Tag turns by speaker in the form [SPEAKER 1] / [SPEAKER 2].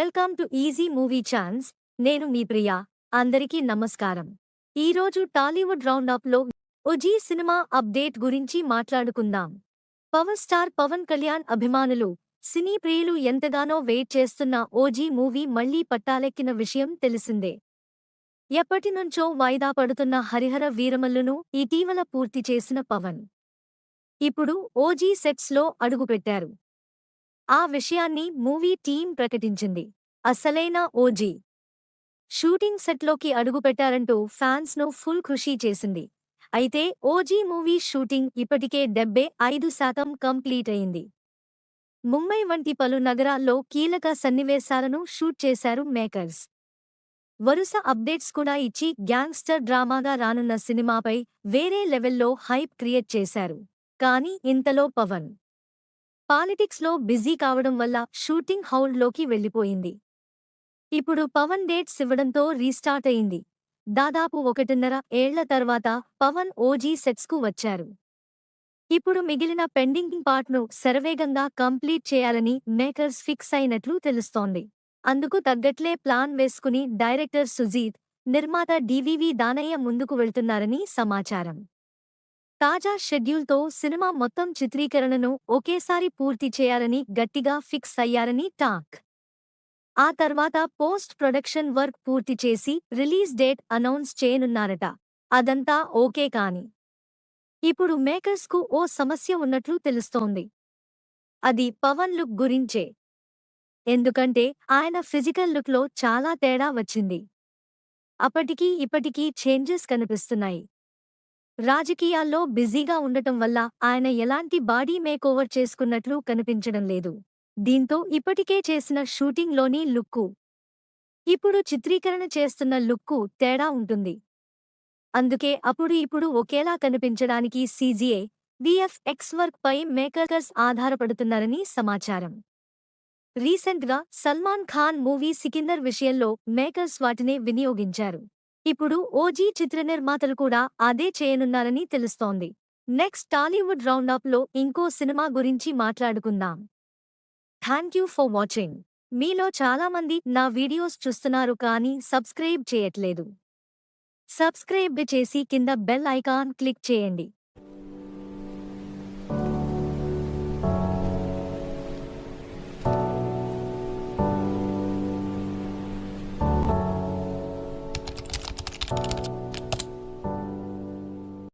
[SPEAKER 1] Welcome to easy movie chance. నేను మీ ప్రియా. అందరికీ నమస్కారం. ఈరోజు టాలీవుడ్ రౌండప్లో ఓజీ సినిమా అప్డేట్ గురించి మాట్లాడుకుందాం. పవర్ స్టార్ పవన్ కళ్యాణ్ అభిమానులు, సినీ ప్రియులు ఎంతగానో వెయిట్ చేస్తున్న ఓజీ మూవీ మళ్లీ పట్టాలెక్కిన విషయం తెలిసిందే. ఎప్పటినుంచో వాయిదా పడుతున్న హరిహర వీరమల్లును ఇటీవల పూర్తి చేసిన పవన్ ఇప్పుడు ఓజీ సెట్స్లో అడుగుపెట్టారు. ఆ విషయాన్ని మూవీ టీం ప్రకటించింది. అసలైన ఓజీ షూటింగ్ సెట్లోకి అడుగుపెట్టారంటూ ఫ్యాన్స్ను ఫుల్ ఖుషీ చేసింది. అయితే ఓజీ మూవీ షూటింగ్ ఇప్పటికే 75% కంప్లీట్ అయింది. ముంబై వంటి పలు నగరాల్లో కీలక సన్నివేశాలను షూట్ చేశారు మేకర్స్. వరుస అప్డేట్స్ కూడా ఇచ్చి గ్యాంగ్స్టర్ డ్రామాగా రానున్న సినిమాపై వేరే లెవెల్లో హైప్ క్రియేట్ చేశారు. కానీ ఇంతలో పవన్ పాలిటిక్స్లో బిజీ కావడం వల్ల షూటింగ్ హౌల్డ్లోకి వెళ్లిపోయింది. ఇప్పుడు పవన్ డేట్స్ ఇవ్వడంతో రీస్టార్ట్ అయింది. దాదాపు 1.5 ఏళ్ల తర్వాత పవన్ ఓజీ సెట్స్కు వచ్చారు. ఇప్పుడు మిగిలిన పెండింగ్ పార్ట్ను శరవేగంగా కంప్లీట్ చేయాలని మేకర్స్ ఫిక్స్ అయినట్లు తెలుస్తోంది. అందుకు తగ్గట్లే ప్లాన్ వేసుకుని డైరెక్టర్ సుజీత్, నిర్మాత డివివి దానయ్య ముందుకు వెళ్తున్నారని సమాచారం. తాజా షెడ్యూల్తో సినిమా మొత్తం చిత్రీకరణను ఒకేసారి పూర్తి చేయాలని గట్టిగా ఫిక్స్ అయ్యారని టాక్. ఆ తర్వాత పోస్ట్ ప్రొడక్షన్ వర్క్ పూర్తి చేసి రిలీజ్ డేట్ అనౌన్స్ చేయనున్నారట. అదంతా ఓకే కాని ఇప్పుడు మేకర్స్కు ఓ సమస్య ఉన్నట్లు తెలుస్తోంది. అది పవన్ లుక్ గురించే. ఎందుకంటే ఆయన ఫిజికల్ లుక్లో చాలా తేడా వచ్చింది. అప్పటికీ ఇప్పటికీ చేంజెస్ కనిపిస్తున్నాయి. రాజకీయాల్లో బిజీగా ఉండటం వల్ల ఆయన ఎలాంటి బాడీ మేకోవర్ చేసుకున్నట్లు కనిపించడం లేదు. దీంతో ఇప్పటికే చేసిన షూటింగ్లోని లుక్కు, ఇప్పుడు చిత్రీకరణ చేస్తున్న లుక్కు తేడా ఉంటుంది. అందుకే అప్పుడు ఇప్పుడు ఒకేలా కనిపించడానికి సీజీఐ, విఎఫ్ఎక్స్ వర్క్ పై మేకర్స్ ఆధారపడుతున్నారని సమాచారం. రీసెంట్గా సల్మాన్ ఖాన్ మూవీ సికిందర్ విషయంలో మేకర్స్ వాటినే వినియోగించారు. ఇప్పుడు ఓజీ చిత్ర నిర్మాతలు కూడా అదే చేయనున్నారని తెలుస్తోంది. నెక్స్ట్ టాలీవుడ్ రౌండప్లో ఇంకో సినిమా గురించి మాట్లాడుకుందాం. Thank you for watching. మీలో చాలామంది నా వీడియోస్ చూస్తున్నారు కానీ సబ్స్క్రైబ్ చేయట్లేదు. సబ్స్క్రైబ్ చేసి కింద బెల్ ఐకాన్ క్లిక్ చేయండి.